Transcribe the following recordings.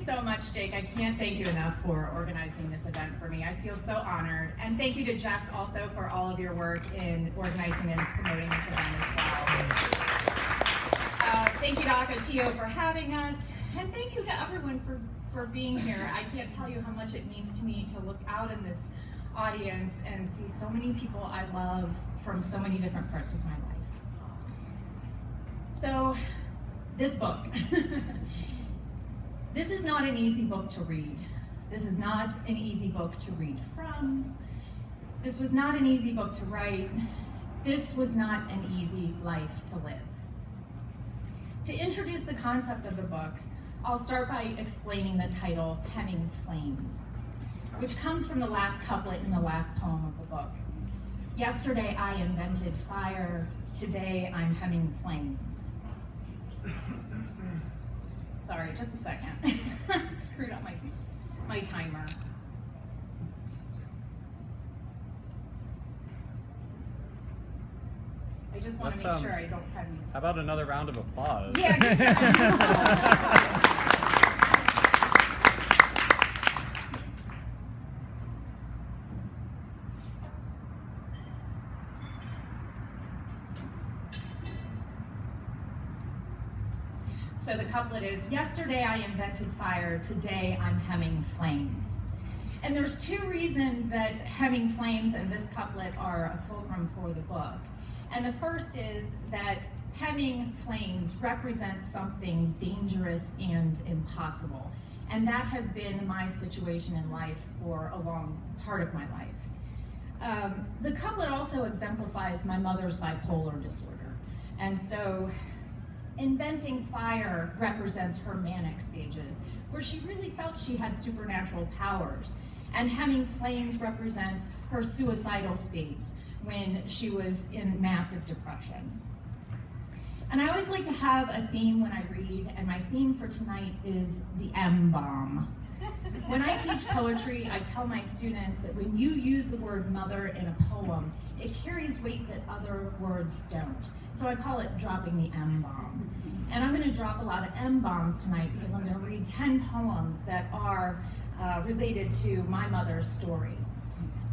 so much, Jake. I can't thank you enough for organizing this event for me. I feel so honored. And thank you to Jess also for all of your work in organizing and promoting this event as well. Thank you to Ocotillo for having us. And thank you to everyone for being here. I can't tell you how much it means to me to look out in this audience and see so many people I love from so many different parts of my life. So, this book. This is not an easy book to read. This is not an easy book to read from. This was not an easy book to write. This was not an easy life to live. To introduce the concept of the book, I'll start by explaining the title, Hemming Flames, which comes from the last couplet in the last poem of the book. Yesterday I invented fire, today I'm hemming flames. Sorry, just a second. Screwed up my timer. I just want to make sure I don't have you. How about another round of applause? Yeah. So the couplet is, yesterday I invented fire, today I'm hemming flames. And there's two reasons that hemming flames and this couplet are a fulcrum for the book. And the first is that hemming flames represents something dangerous and impossible. And that has been my situation in life for a long part of my life. The couplet also exemplifies my mother's bipolar disorder. And so inventing fire represents her manic stages, where she really felt she had supernatural powers. And hemming flames represents her suicidal states when she was in massive depression. And I always like to have a theme when I read, and my theme for tonight is the M-bomb. When I teach poetry, I tell my students that when you use the word mother in a poem, it carries weight that other words don't. So I call it dropping the M-bomb. And I'm going to drop a lot of M-bombs tonight because I'm going to read 10 poems that are related to my mother's story.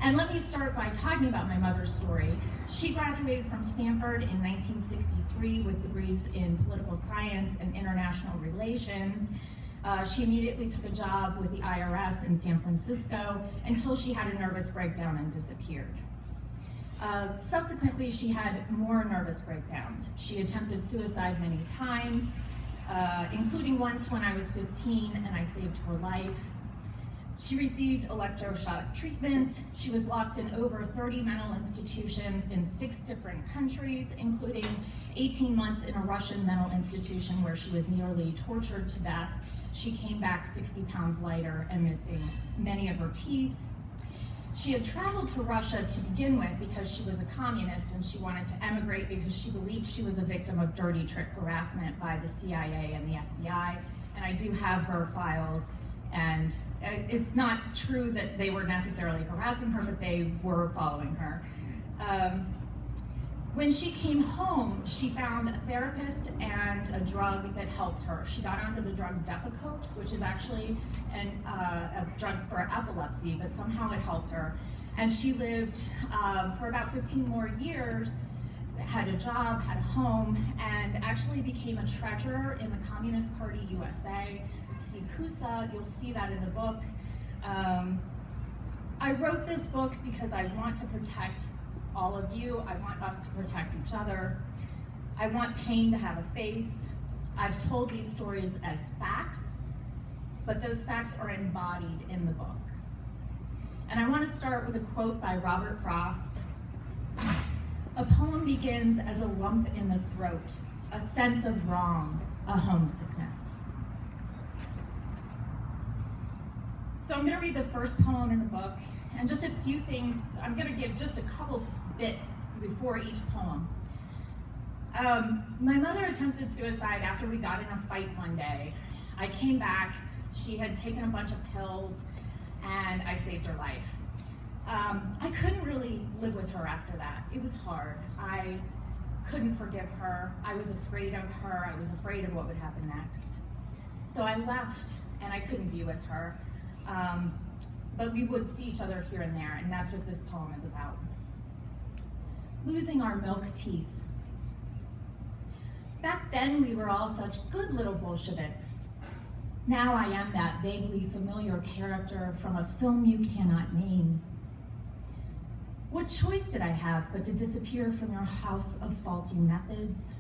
And let me start by talking about my mother's story. She graduated from Stanford in 1963 with degrees in political science and international relations. She immediately took a job with the IRS in San Francisco until she had a nervous breakdown and disappeared. Subsequently, she had more nervous breakdowns. She attempted suicide many times, including once when I was 15 and I saved her life. She received electroshock treatments. She was locked in over 30 mental institutions in 6 different countries, including 18 months in a Russian mental institution where she was nearly tortured to death. She came back 60 pounds lighter and missing many of her teeth. She had traveled to Russia to begin with because she was a communist and she wanted to emigrate because she believed she was a victim of dirty trick harassment by the CIA and the FBI. And I do have her files, and it's not true that they were necessarily harassing her, but they were following her. When she came home, she found a therapist and a drug that helped her. She got onto the drug Depakote, which is actually a drug for epilepsy, but somehow it helped her. And she lived for about 15 more years, had a job, had a home, and actually became a treasurer in the Communist Party USA, CPUSA. You'll see that in the book. I wrote this book because I want to protect all of you. I want us to protect each other. I want pain to have a face. I've told these stories as facts, but those facts are embodied in the book. And I want to start with a quote by Robert Frost. A poem begins as a lump in the throat, a sense of wrong, a homesickness. So I'm going to read the first poem in the book, and just a few things. I'm going to give just a couple bits before each poem. My mother attempted suicide after we got in a fight one day. I came back, she had taken a bunch of pills, and I saved her life. I couldn't really live with her after that. It was hard. I couldn't forgive her. I was afraid of her. I was afraid of what would happen next. So I left, and I couldn't be with her. But we would see each other here and there, and that's what this poem is about. Losing our milk teeth. Back then, we were all such good little Bolsheviks. Now I am that vaguely familiar character from a film you cannot name. What choice did I have but to disappear from your house of faulty methods?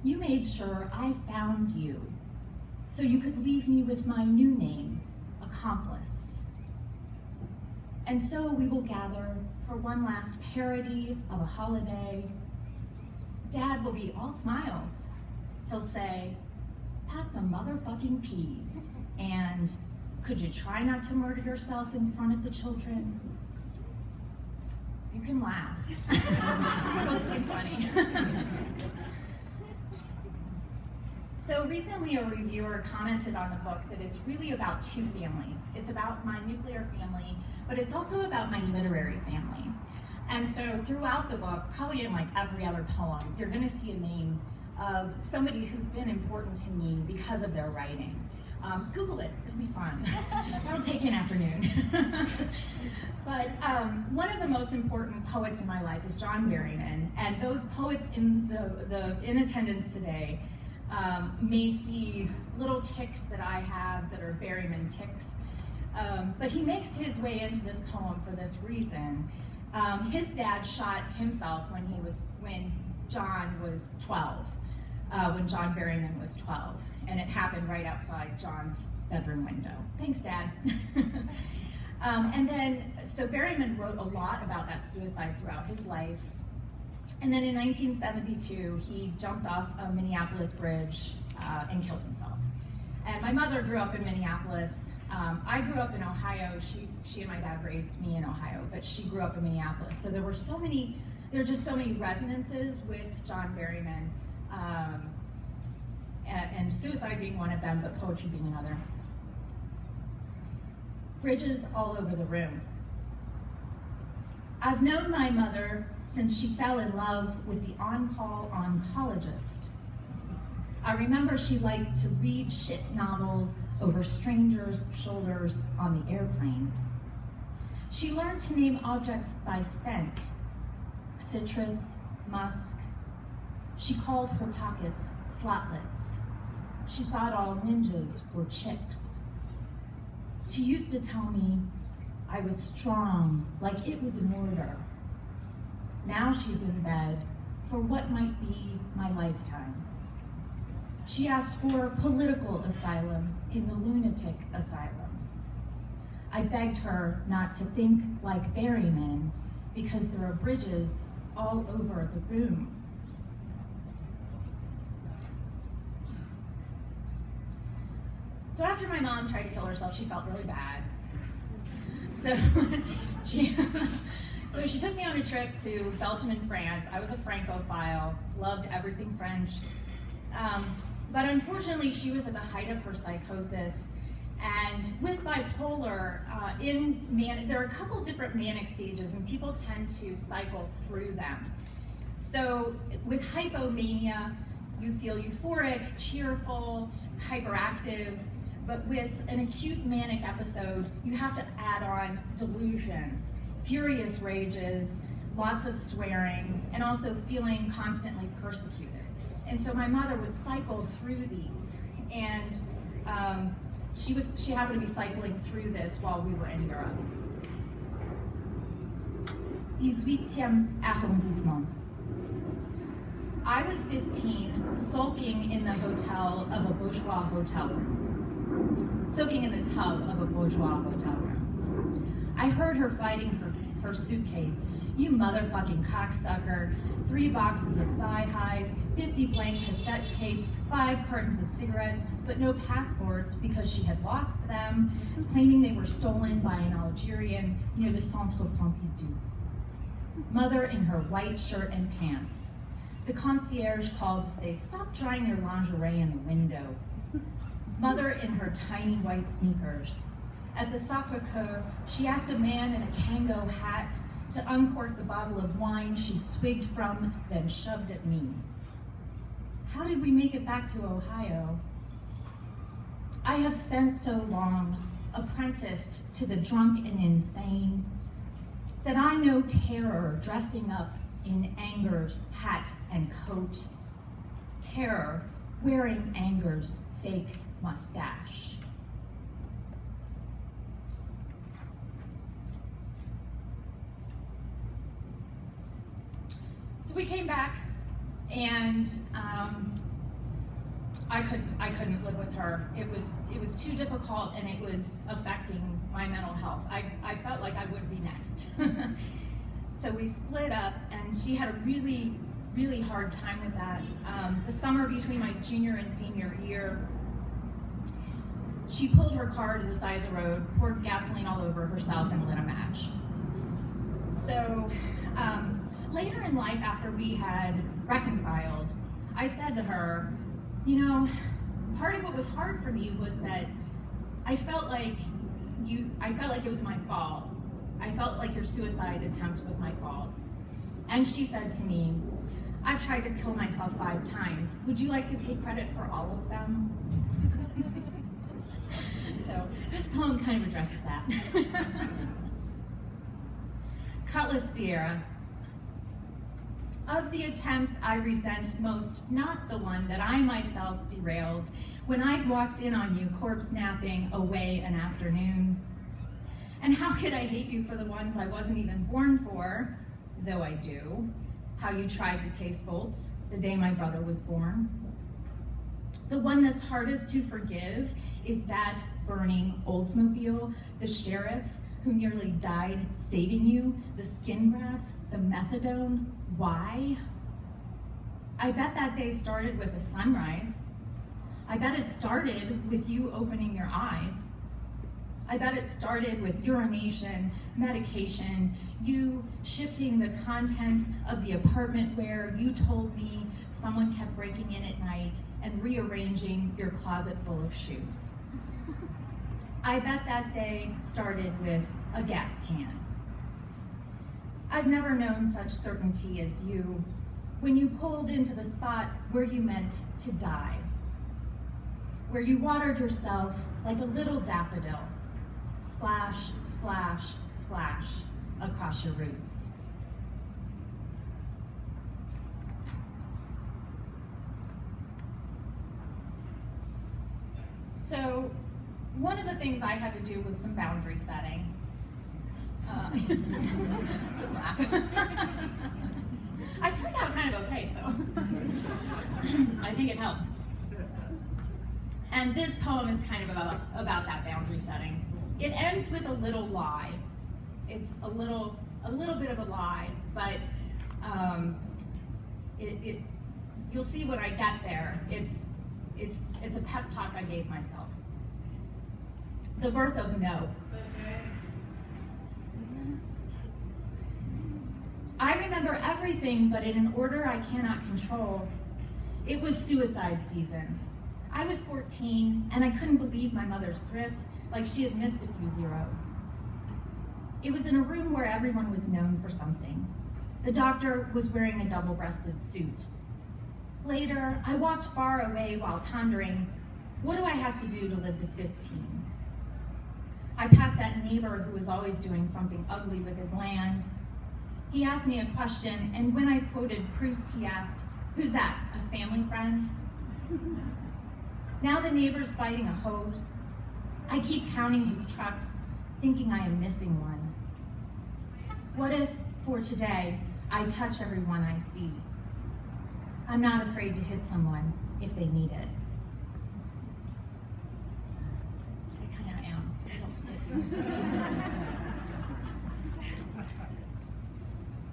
You made sure I found you, so you could leave me with my new name, Accomplice. And so we will gather for one last parody of a holiday. Dad will be all smiles. He'll say, pass the motherfucking peas, and could you try not to murder yourself in front of the children? You can laugh. It's supposed to be funny. So recently a reviewer commented on the book that it's really about two families. It's about my nuclear family, but it's also about my literary family. And so throughout the book, probably in like every other poem, you're gonna see a name of somebody who's been important to me because of their writing. Google it, it'll be fun. That'll take you an afternoon. But one of the most important poets in my life is John Berryman, and those poets in attendance today may see little ticks that I have that are Berryman ticks. But he makes his way into this poem for this reason. His dad shot himself when John was 12, when John Berryman was 12, and it happened right outside John's bedroom window. Thanks, Dad. And then, so Berryman wrote a lot about that suicide throughout his life. And then in 1972, he jumped off a Minneapolis bridge and killed himself. And my mother grew up in Minneapolis. I grew up in Ohio. She and my dad raised me in Ohio, but she grew up in Minneapolis. So there were just so many resonances with John Berryman, and suicide being one of them, but poetry being another. Bridges all over the room. I've known my mother since she fell in love with the on-call oncologist. I remember she liked to read shit novels over strangers' shoulders on the airplane. She learned to name objects by scent: citrus, musk. She called her pockets slotlets. She thought all ninjas were chicks. She used to tell me I was strong, like it was in order. Now she's in bed for what might be my lifetime. She asked for political asylum in the lunatic asylum. I begged her not to think like Berryman because there are bridges all over the room. So after my mom tried to kill herself, she felt really bad. So she took me on a trip to Belgium and France. I was a Francophile, loved everything French. But unfortunately, she was at the height of her psychosis. And with bipolar, there are a couple different manic stages, and people tend to cycle through them. So with hypomania, you feel euphoric, cheerful, hyperactive. But with an acute manic episode, you have to add on delusions, furious rages, lots of swearing, and also feeling constantly persecuted. And so my mother would cycle through these, and she happened to be cycling through this while we were in Europe. 18e arrondissement. I was 15, sulking in the hotel of a bourgeois hotel room. Soaking in the tub of a bourgeois hotel room. I heard her fighting her suitcase. You motherfucking cocksucker. 3 boxes of thigh highs, 50 blank cassette tapes, 5 cartons of cigarettes, but no passports because she had lost them, claiming they were stolen by an Algerian near the Centre Pompidou. Mother in her white shirt and pants. The concierge called to say, stop drying your lingerie in the window. Mother in her tiny white sneakers. At the Sacré-Cœur, she asked a man in a Kango hat to uncork the bottle of wine she swigged from, then shoved at me. How did we make it back to Ohio? I have spent so long apprenticed to the drunk and insane that I know terror dressing up in anger's hat and coat, terror wearing anger's fake mustache. So we came back, and I couldn't live with her. It was too difficult, and it was affecting my mental health. I felt like I would be next. So we split up, and she had a really, really hard time with that. The summer between my junior and senior year, she pulled her car to the side of the road, poured gasoline all over herself, and lit a match. So later in life, after we had reconciled, I said to her, you know, part of what was hard for me was that I felt like it was my fault. I felt like your suicide attempt was my fault. And she said to me, I've tried to kill myself 5 times. Would you like to take credit for all of them? So this poem kind of addresses that. Cutlass Sierra. Of the attempts I resent most, not the one that I myself derailed when I walked in on you corpse napping away an afternoon. And how could I hate you for the ones I wasn't even born for, though I do? How you tried to taste bolts the day my brother was born. The one that's hardest to forgive is that burning Oldsmobile, the sheriff who nearly died saving you, the skin grafts, the methadone. Why? I bet that day started with a sunrise. I bet it started with you opening your eyes. I bet it started with urination, medication, you shifting the contents of the apartment where you told me someone kept breaking in at night and rearranging your closet full of shoes. I bet that day started with a gas can. I've never known such certainty as you when you pulled into the spot where you meant to die, where you watered yourself like a little daffodil, splash, splash, splash across your roots. So one of the things I had to do was some boundary setting. I turned out kind of okay, so I think it helped. And this poem is kind of about that boundary setting. It ends with a little lie. It's a little bit of a lie, but you'll see when I get there. It's a pep talk I gave myself. The birth of no. I remember everything, but in an order I cannot control. It was suicide season. I was 14, and I couldn't believe my mother's thrift, like she had missed a few zeros. It was in a room where everyone was known for something. The doctor was wearing a double-breasted suit. Later, I walked far away while pondering, what do I have to do to live to 15? I passed that neighbor who was always doing something ugly with his land. He asked me a question, and when I quoted Proust, he asked, who's that, a family friend? Now the neighbor's fighting a hose. I keep counting his trucks, thinking I am missing one. What if, for today, I touch everyone I see? I'm not afraid to hit someone if they need it. I kind of am.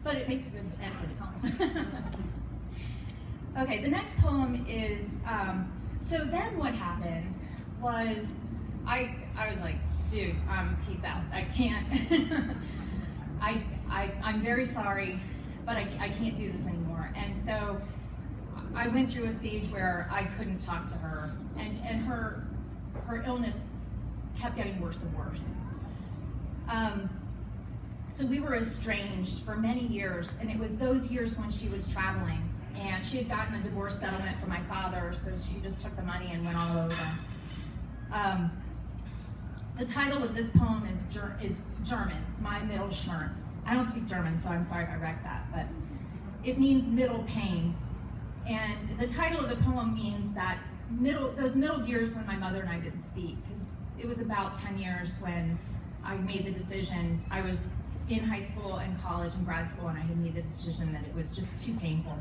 But it makes a good end for the poem. Okay, the next poem is, so then what happened was, I was like, dude, peace out. I can't, I'm very sorry, but I can't do this anymore. And so I went through a stage where I couldn't talk to her, and her illness kept getting worse and worse. So we were estranged for many years, and it was those years when she was traveling, and she had gotten a divorce settlement from my father, so she just took the money and went all over. The title of this poem is German, My Middle Schmerz. I don't speak German, so I'm sorry if I wrecked that, but it means middle pain. And the title of the poem means that those middle years when my mother and I didn't speak, because it was about 10 years when I made the decision. I was in high school and college and grad school, and I had made the decision that it was just too painful.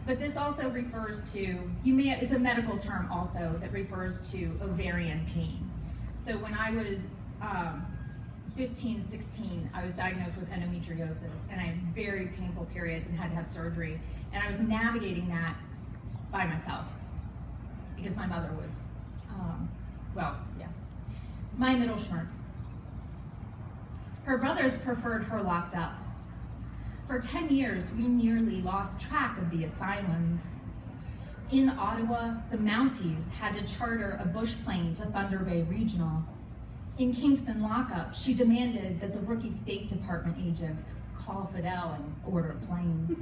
But this also refers to, it's a medical term also that refers to ovarian pain. So when I was 15, 16, I was diagnosed with endometriosis, and I had very painful periods and had to have surgery. And I was navigating that by myself because my mother was, my middle schmerz. Her brothers preferred her locked up. For 10 years, we nearly lost track of the asylums. In Ottawa, the Mounties had to charter a bush plane to Thunder Bay Regional. In Kingston lockup, she demanded that the rookie State Department agent call Fidel and order a plane.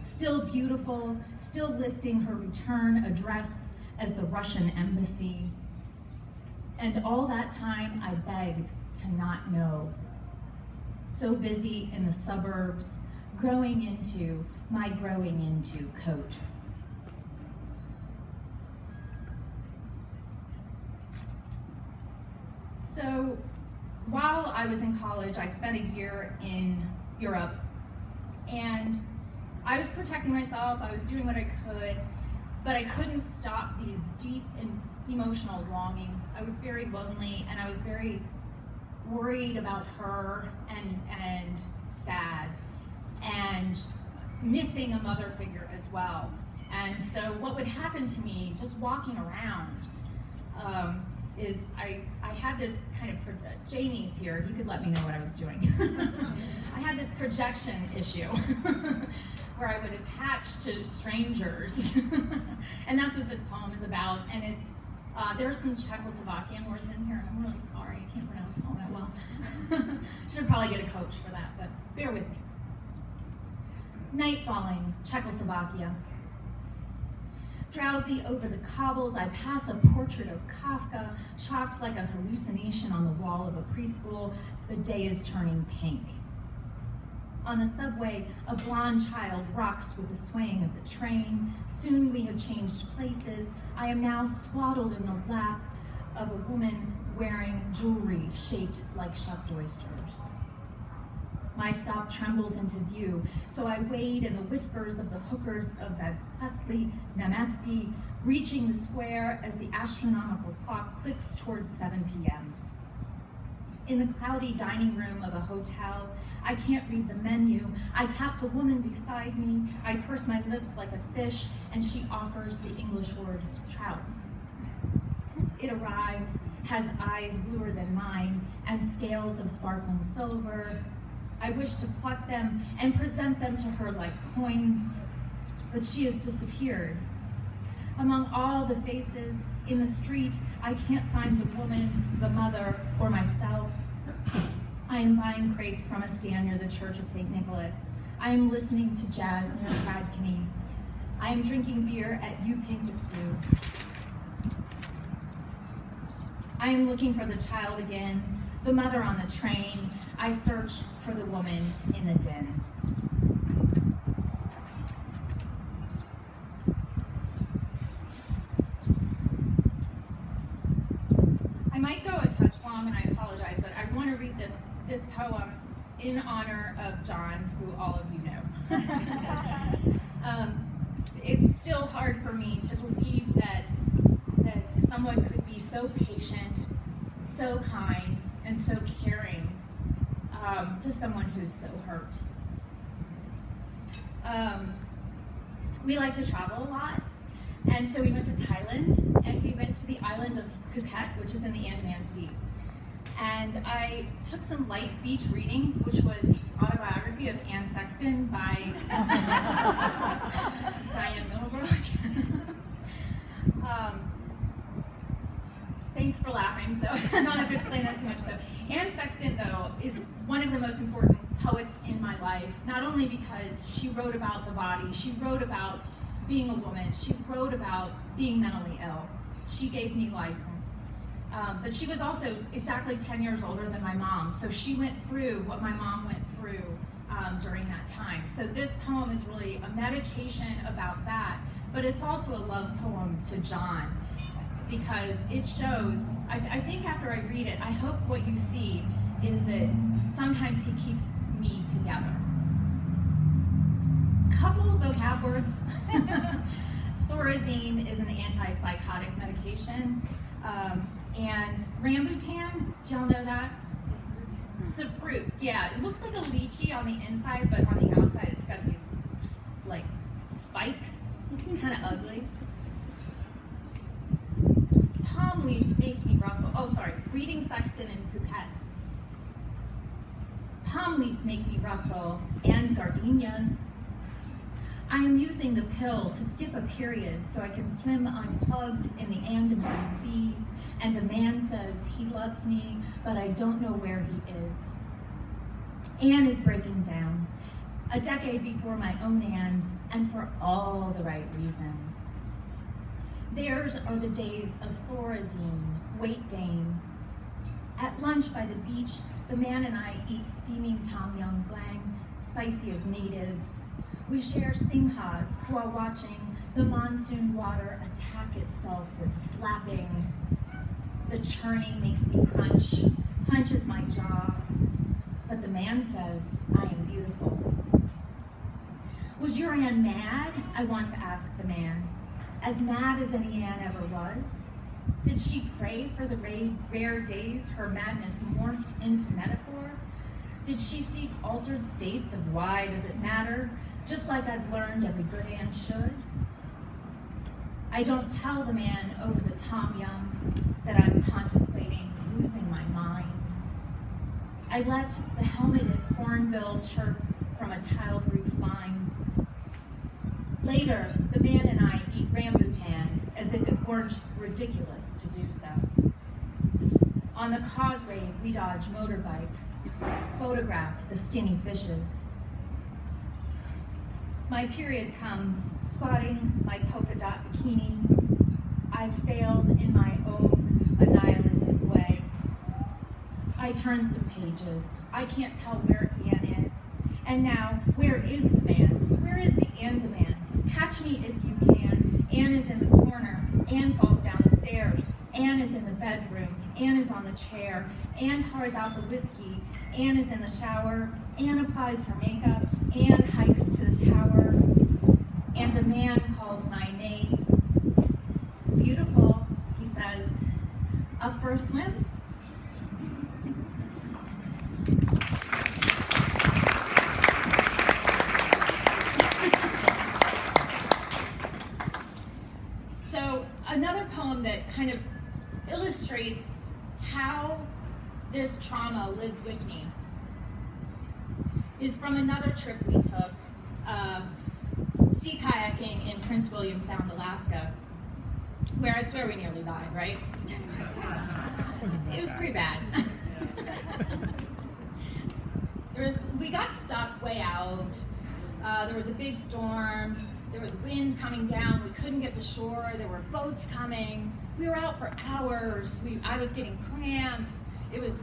Still beautiful, still listing her return address as the Russian embassy. And all that time, I begged to not know. So busy in the suburbs, growing into my growing into coat. So while I was in college, I spent a year in Europe, and I was protecting myself, I was doing what I could, but I couldn't stop these deep and emotional longings. I was very lonely, and I was very worried about her and sad, and missing a mother figure as well. And so what would happen to me just walking around is I had this kind of, Jamie's here, he could let me know what I was doing. I had this projection issue where I would attach to strangers. And that's what this poem is about. And it's, there are some Czechoslovakian words in here, and I'm really sorry, I can't pronounce all that well. Should probably get a coach for that, but bear with me. Night falling, Czechoslovakia. Drowsy over the cobbles, I pass a portrait of Kafka, chalked like a hallucination on the wall of a preschool. The day is turning pink. On the subway, a blonde child rocks with the swaying of the train. Soon we have changed places. I am now swaddled in the lap of a woman wearing jewelry shaped like shucked oysters. My stop trembles into view, so I wade in the whispers of the hookers of that Klesli Namesti, reaching the square as the astronomical clock clicks towards 7 p.m. In the cloudy dining room of a hotel, I can't read the menu. I tap the woman beside me. I purse my lips like a fish, and she offers the English word trout. It arrives, has eyes bluer than mine, and scales of sparkling silver. I wish to pluck them and present them to her like coins, but she has disappeared. Among all the faces in the street, I can't find the woman, the mother, or myself. I am buying crepes from a stand near the Church of St. Nicholas. I am listening to jazz near Radkany. I am drinking beer at U Pinkasu. I am looking for the child again, the mother on the train. I search for the woman in the den. I might go a touch long, and I apologize, but I want to read this poem in honor of John, who all of you know. It's still hard for me to believe that someone could be so patient, so kind, and so caring to someone who's so hurt. We like to travel a lot, and so we went to Thailand, and we went to the island of Phuket, which is in the Andaman Sea. And I took some light beach reading, which was the autobiography of Anne Sexton by Diane Middlebrook. Thanks for laughing, so I don't have to explain that too much. So Anne Sexton, though, is one of the most important poets in my life, not only because she wrote about the body, she wrote about being a woman, she wrote about being mentally ill. She gave me license. But she was also exactly 10 years older than my mom, so she went through what my mom went through during that time. So this poem is really a meditation about that, but it's also a love poem to John, because it shows, I think after I read it, I hope what you see is that sometimes he keeps me together. Couple of vocab words. Thorazine is an antipsychotic medication. And rambutan, do y'all know that? It's a fruit, yeah. It looks like a lychee on the inside, but on the outside it's got these like spikes, kind of ugly. Palm leaves make me rustle. Oh, sorry, reading Sexton and Phuket. Palm leaves make me rustle, and gardenias. I am using the pill to skip a period so I can swim unplugged in the Andaman Sea, and a man says he loves me, but I don't know where he is. Anne is breaking down, a decade before my own Anne, and for all the right reasons. Theirs are the days of Thorazine, weight gain. At lunch by the beach, the man and I eat steaming tom yum goong, spicy as natives. We share singhas while watching the monsoon water attack itself with slapping. The churning makes me crunch, clenches my jaw. But the man says, I am beautiful. Was your Anne mad? I want to ask the man. As mad as any Anne ever was? Did she pray for the rare days her madness morphed into metaphor? Did she seek altered states of why does it matter? Just like I've learned every good Anne should. I don't tell the man over the tom yum that I'm contemplating losing my mind. I let the helmeted hornbill chirp from a tiled roof line. Later, the man and I eat rambutan as if it weren't ridiculous to do so. On the causeway, we dodge motorbikes, photograph the skinny fishes. My period comes, spotting my polka dot bikini. I've failed in my own annihilative way. I turn some pages. I can't tell where Anne is. And now, where is the man? Where is the Andaman? Catch me if you can. Anne is in the corner. Anne falls down the stairs. Anne is in the bedroom. Anne is on the chair. Anne pours out the whiskey. Anne is in the shower. Anne applies her makeup. Anne hikes to the tower. And a man calls my name. Beautiful, he says. Up for a swim? So another poem that kind of illustrates how this trauma lives with me is from another trip we took, sea kayaking in Prince William Sound, Alaska, where I swear we nearly died, right? It was pretty bad. We got stuck way out. There was a big storm. There was wind coming down. We couldn't get to shore. There were boats coming. We were out for hours. I was getting cramps. It was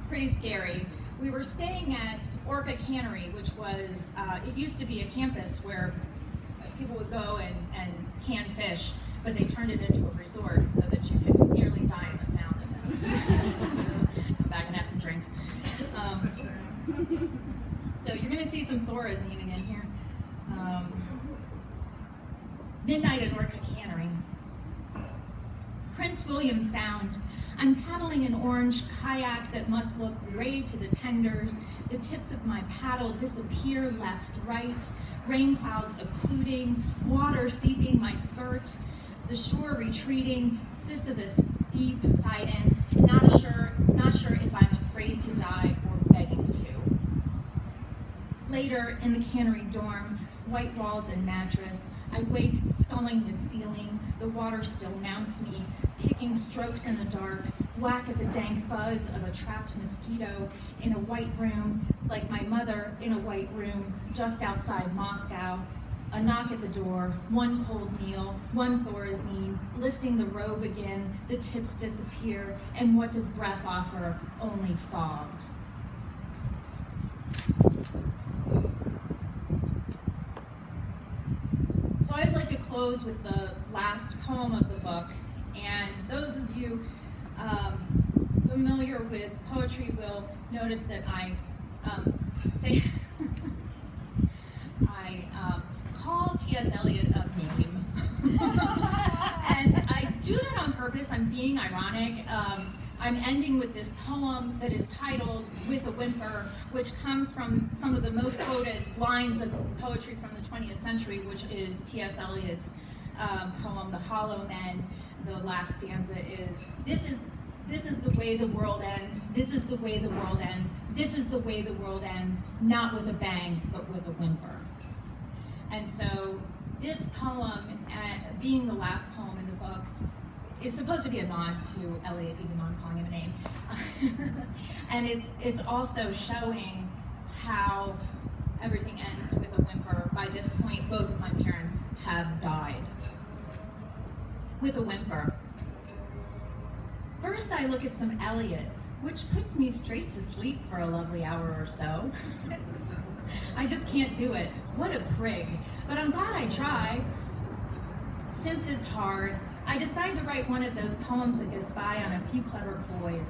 pretty scary. We were staying at Orca Cannery, which was, it used to be a campus where people would go and can fish, but they turned it into a resort so that you could nearly die in the sound of it. Come back and have some drinks. So you're gonna see some Thorazine again here. Midnight at Orca Cannery. Prince William Sound. I'm paddling an orange kayak that must look gray to the tenders. The tips of my paddle disappear left, right. Rain clouds occluding, water seeping my skirt. The shore retreating, Sisyphus v. Poseidon. Not sure if I'm afraid to die or begging to. Later in the cannery dorm, white walls and mattress. I wake, sculling the ceiling. The water still mounts me, ticking strokes in the dark, whack at the dank buzz of a trapped mosquito in a white room, like my mother in a white room just outside Moscow. A knock at the door, one cold meal, one Thorazine, lifting the robe again, the tips disappear, and what does breath offer? Only fog. So I always like to close with the last poem of the book, and those of you familiar with poetry will notice that I say I call T.S. Eliot a name. And I do that on purpose. I'm being ironic. I'm ending with this poem that is titled With a Whimper, which comes from some of the most quoted lines of poetry from the 20th century, which is T.S. Eliot's poem, The Hollow Men. The last stanza is, this is the way the world ends, this is the way the world ends, this is the way the world ends, not with a bang, but with a whimper. And so this poem, being the last poem in the book, is supposed to be a nod to Eliot, even though I'm calling him a name. And it's also showing how everything ends with a whimper. By this point, both of my parents have died. With a whimper. First, I look at some Eliot, which puts me straight to sleep for a lovely hour or so. I just can't do it. What a prig. But I'm glad I try. Since it's hard, I decide to write one of those poems that gets by on a few clever ploys.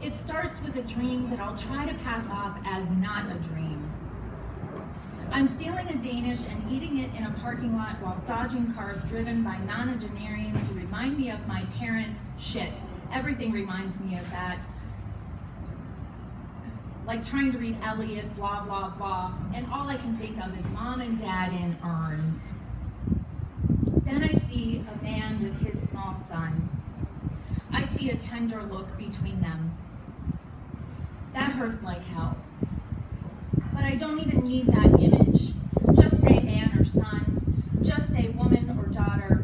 It starts with a dream that I'll try to pass off as not a dream. I'm stealing a Danish and eating it in a parking lot while dodging cars driven by nonagenarians who remind me of my parents. Shit, everything reminds me of that. Like trying to read Eliot, blah, blah, blah, and all I can think of is mom and dad in urns. Then I see a man with his small son. I see a tender look between them. That hurts like hell. But I don't even need that image. Just say man or son. Just say woman or daughter.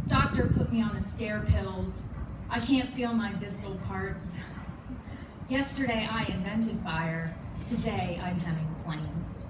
Doctor put me on the stair pills. I can't feel my distal parts. Yesterday I invented fire. Today I'm hemming flames.